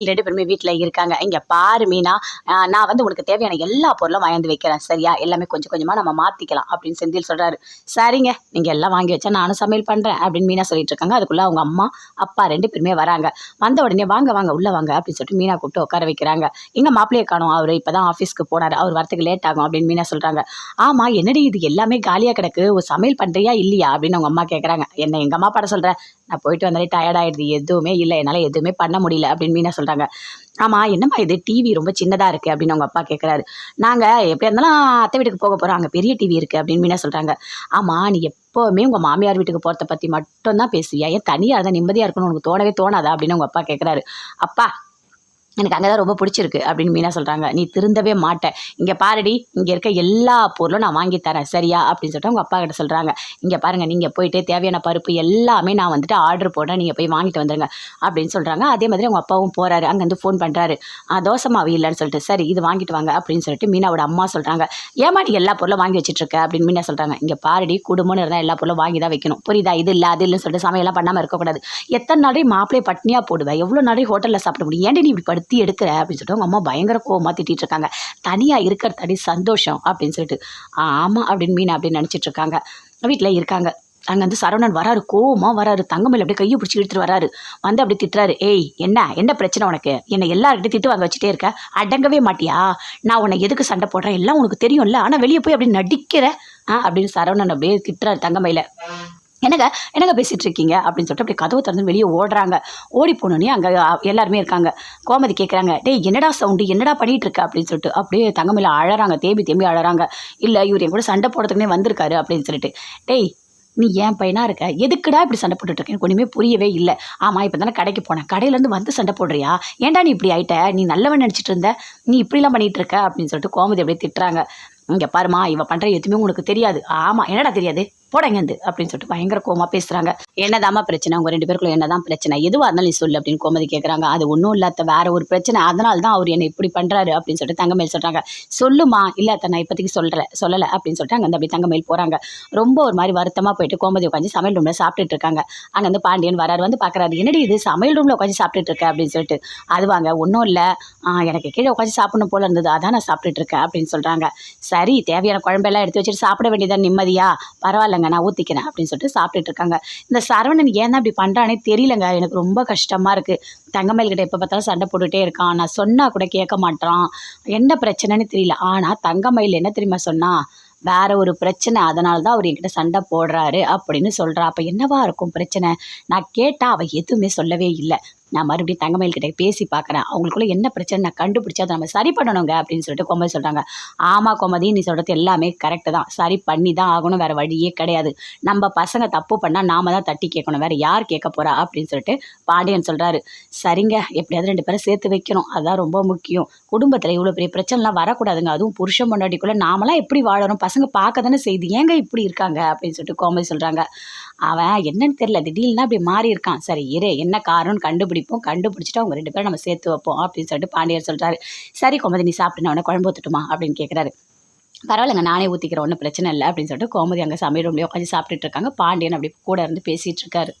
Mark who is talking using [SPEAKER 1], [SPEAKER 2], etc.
[SPEAKER 1] 2 பேருமே வீட்ல இருக்காங்க. "இங்க பாரு மீனா, நான் வந்து உனக்கு தேவையான எல்லா பொருளும் வாங்கியாந்து வைக்கிறேன். சரியா? எல்லாமே கொஞ்சம் கொஞ்சமா நம்ம மாத்திக்கலாம்." அப்படின்னு செந்தில் சொல்றாரு. "சரிங்க. நீங்க எல்லாம் வாங்கி வச்சா நானும் சமையல் பண்றேன்." அப்படின்னு மீனா சொல்லிட்டு இருக்காங்க. அதுக்குள்ள அவங்க அம்மா, அப்பா 2 பேருமே வராங்க. வந்த உடனே, "வாங்க, வாங்க. உள்ள வாங்க." அப்படின்னு சொல்லிட்டு மீனா கூப்பிட்டு உட்கார வைக்கிறாங்க. "எங்க மாப்பிள்ளைய காணோம். அவரு இப்பதான் ஆஃபீஸ்க்கு போனாரு. அவர் வரத்துக்கு லேட் ஆகும்." அப்படின்னு மீனா சொல்றாங்க. "ஆமா, என்னடி இது எல்லாமே காலியா கிடக்கு. ஒரு சமையல் பண்றியா இல்லையா?" அப்படின்னு அவங்க அம்மா கேட்கறாங்க. "என்ன எங்க அம்மா பண்ண சொல்ற? நான் போயிட்டு வந்தாலே டயர்ட் ஆயிடுது. எதுவுமே இல்ல. என்னால எதுவுமே பண்ண முடியல." அப்படின்னு மீனா சொல்றாங்க. ஆமா, என்னம்மா இது டிவி ரொம்ப சின்னதா இருக்கு அப்படின்னு அவங்க அப்பா கேட்குறாரு. நாங்க எப்படியா இருந்தாலும் அத்தை வீட்டுக்கு போக போறோம். அங்க பெரிய டிவி இருக்கு அப்படின்னு மீனா சொல்றாங்க. ஆமா, நீ எப்பவுமே உங்க மாமியார் வீட்டுக்கு போறத பத்தி மட்டும் தான் பேசுவியா? ஏன் தனியா இருந்தா நிம்மதியா இருக்கணும்னு உனக்கு தோணவே தோணாதா? அப்படின்னு உங்க அப்பா கேட்குறாரு. அப்பா, எனக்கு அங்க தான் ரொம்ப பிடிச்சிருக்கு அப்படின்னு மீனா சொல்றாங்க. "நீ திருந்தவே மாட்ட. இங்க பாருடி, இங்க இருக்க எல்லா பொருளும் நான் வாங்கி தரேன். சரியா?" அப்படின்னு சொல்லிட்டு அவங்க அப்பா கிட்ட சொல்றாங்க. "இங்க பாருங்க, நீங்க போயிட்டு தேவையான பருப்பு எல்லாமே நான் வந்துட்டு ஆர்டர் போடுறேன். நீங்க போய் வாங்கிட்டு வந்துருங்க." அப்படின்னு சொல்றாங்க. அதே மாதிரி அவங்க அப்பாவும் போறாரு. அங்கருந்து ஃபோன் பண்றாரு. தோசை மாவு இல்லன்னு சொல்லிட்டு, "சரி, இது வாங்கிட்டு வாங்க." அப்படின்னு சொல்லிட்டு மீனாவோட அம்மா சொல்றாங்க. "ஏம்மா நீ எல்லா பொருளும் வாங்கி வச்சுட்டு இருக்க?" அப்படின்னு மீனா சொல்றாங்க. "இங்க பாருடி, குடும்பம்னு இருந்தா எல்லா பொருளும் வாங்கி தான் வைக்கணும். புரியுதா? இது இல்ல, அது இல்லன்னு சொல்லிட்டு சமையல்லாம் பண்ணாம இருக்கக்கூடாது. எத்தன நாளடி மாப்பிள்ளைய பட்னியா போடுவ? எவ்வளோ நாளடி ஹோட்டல்ல சாப்பிட முடியும்? ஏன்டி நீ இப்படி படுத்தி எடுக்கிற?" அப்படின்னு சொல்லிட்டு அவங்க அம்மா பயங்கர கோவமா திட்டிட்டு இருக்காங்க. "தனியா இருக்கிறதாடி சந்தோஷம்." அப்படின்னு சொல்லிட்டு. ஆமா அப்படின்னு மீனா அப்படின்னு நினைச்சிட்டு இருக்காங்க. வீட்ல இருக்காங்க. அங்க வந்து சரவணன் வராரு. கோவமா வராரு. தங்கமயில அப்படியே கைய பிடிச்சு இழுத்துட்டு வராரு. வந்து அப்படி திட்டுறாரு. "ஏய், என்ன என்ன பிரச்சனை உனக்கு? என்ன எல்லார்கிட்டயும் திட்டு வாங்க வச்சுட்டே இருக்க? அடங்கவே மாட்டியா? நான் உன்னை எதுக்கு சண்டை போடுறேன் எல்லாம் உனக்கு தெரியும்ல. ஆனா வெளிய போய் அப்படி நடிக்கிற." அப்படின்னு சரவணன் அப்படியே திட்டுறாரு தங்கமயில. "என்னங்க என்னங்க பேசிட்டு இருக்கீங்க?" அப்படின்னு சொல்லிட்டு அப்படியே கதவு திறந்து வெளியே ஓடுறாங்க. ஓடி போனோனே அங்க எல்லாருமே இருக்காங்க. கோமதி கேட்குறாங்க. "டேய், என்னடா சவுண்டு? என்னடா பண்ணிட்டு இருக்க?" அப்படின்னு சொல்லிட்டு. அப்படியே தங்கமயில அழறாங்க. தேம்பி தேம்பி அழறாங்க. "இல்ல, இவரு என் கூட சண்டை போடுறதுக்குன்னே வந்திருக்காரு." அப்படின்னு சொல்லிட்டு. "டேய், நீ என் பையனா இருக்க. எதுக்குடா இப்படி சண்டை போட்டுட்டு இருக்க? எனக்கு ஒண்ணுமே புரியவே இல்ல. ஆமா, இப்ப தானே கடைக்கு போனேன். கடையிலேருந்து வந்து சண்டை போடுறியா? ஏன்டா நீ இப்படி ஆயிட்ட? நீ நல்லவன் நினைச்சிட்டு இருந்த. நீ இப்படிலாம் பண்ணிட்டு இருக்க." அப்படின்னு சொல்லிட்டு கோமதி அப்படியே திட்டுறாங்க. "இங்க பாரும்மா, இவ பண்ற எதுவுமே உனக்கு தெரியாது." "ஆமா, என்னடா தெரியாது? போடா இங்கேருந்து." அப்படின்னு சொல்லிட்டு பயங்கர கோவமா பேசுறாங்க. "என்னதாம்மா பிரச்சனை? உங்க 2 பேருக்குள்ள என்னதான் பிரச்சனை? எதுவா இருந்தாலும் நீ சொல்லு." அப்படின்னு கோமதி கேட்குறாங்க. "அது ஒண்ணும் இல்ல அத்தை, வேற ஒரு பிரச்சனை. அதனால தான் அவரு என்ன இப்படி பண்றாரு." அப்படின்னு சொல்லிட்டு தங்கமயில் சொல்றாங்க. "சொல்லுமா." "இல்ல அத்தை, நான் இப்போதைக்கு சொல்லல." அப்படின்னு சொல்லிட்டு அங்கேருந்து அப்படியே தங்கமயில் போறாங்க. ரொம்ப ஒரு மாதிரி வருத்தமா போயிட்டு கோமதி உட்காந்து சமையல் ரூம்ல சாப்பிட்டுட்டு இருக்காங்க. அங்கேருந்து பாண்டியன் வராரு. வந்து பார்க்குறாரு. "என்னடி இது சமையல் ரூம்ல உட்காந்து சாப்பிட்டுட்டு இருக்க?" அப்படின்னு சொல்லிட்டு. "அதுவாங்க, ஒன்றும் இல்ல. எனக்கு கீழே உட்காந்து சாப்பிடணும் போல இருந்தது. அதான் நான் சாப்பிட்டுட்டு இருக்கேன்." அப்படின்னு சொல்றாங்க. "சரி, தேவையான குழம்பெல்லாம் எடுத்து வச்சுட்டு சாப்பிட வேண்டியதான் நிம்மதியா. பரவாயில்லங்க, நான் ஊத்திக்கிறேன்." அப்படின்னு சொல்லிட்டு சாப்பிட்டுட்டு இருக்காங்க. இந்த சரவணன் ஏன் தான் இப்படி பண்றானே தெரியலங்க. எனக்கு ரொம்ப கஷ்டமா இருக்கு. தங்கமயில் கிட்ட எப்ப பார்த்தாலும் சண்டை போட்டுட்டே இருக்கான். நான் சொன்னா கூட கேட்க மாட்றான். என்ன பிரச்சனைன்னு தெரியல. ஆனா தங்கமயில் என்ன தெரியுமா சொன்னா? வேற ஒரு பிரச்சனை. அதனால தான் அவரு என்கிட்ட சண்டை போடுறாரு அப்படின்னு சொல்றா. அப்ப என்னவா இருக்கும் பிரச்சனை? நான் கேட்டா அவ எதுவுமே சொல்லவே இல்ல. நான் மறுபடியும் தங்கமயில் கிட்ட பேசி பார்க்குறேன். அவங்களுக்குள்ள என்ன பிரச்சனை நான் கண்டுபிடிச்சு அத நம்ம சரி பண்ணணுங்க அப்படின்னு சொல்லிட்டு கோமதி சொல்றாங்க. "ஆமா கோமதி, நீ சொல்றது எல்லாமே கரெக்ட் தான். சரி பண்ணி தான் ஆகணும். வேற வழியே கிடையாது. நம்ம பசங்க தப்பு பண்ணா நாம தான் தட்டி கேட்கணும். வேற யார் கேட்க போறா?" அப்படின்னு சொல்லிட்டு பாண்டியன் சொல்றாரு. "சரிங்க, எப்படியாவது 2 பேரும் சேர்த்து வைக்கணும். அதான் ரொம்ப முக்கியம். குடும்பத்துல இவ்வளோ பெரிய பிரச்சனைலாம் வரக்கூடாதுங்க. அதுவும் புருஷன் பொண்டாட்டிக்குள்ள நாமெல்லாம் எப்படி வாழறோம்? பசங்க பார்க்க தானே செய்யுது. ஏங்க இப்படி இருக்காங்க?" அப்படின்னு சொல்லிட்டு கோமதி சொல்றாங்க. "அவன் என்னன்னு தெரியல. திடீர்னு அப்படி மாறி இருக்கான். சரி இரு, என்ன காரணம்னு கண்டுபிடிப்போம். கண்டுபிடிச்சுட்டு அவங்க 2 பேரும் நம்ம சேர்த்து வைப்போம்." அப்படின்னு சொல்லிட்டு பாண்டியர் சொல்றாரு. "சரி கோமதி, நீ சாப்பிட்டு நான் உடனே குழம்பு ஊத்தட்டுமா?" அப்படின்னு கேட்குறாரு. "பரவாயில்லங்க, நானே ஊத்திக்கிறேன். ஒண்ணும் பிரச்சனை இல்ல." அப்படின்னு சொல்லிட்டு கோமதி அங்க சமையல் ரூம்லயே உட்காந்து சாப்பிட்டுட்டு இருக்காங்க. பாண்டியன் அப்படி கூட இருந்து பேசிட்டு இருக்காரு.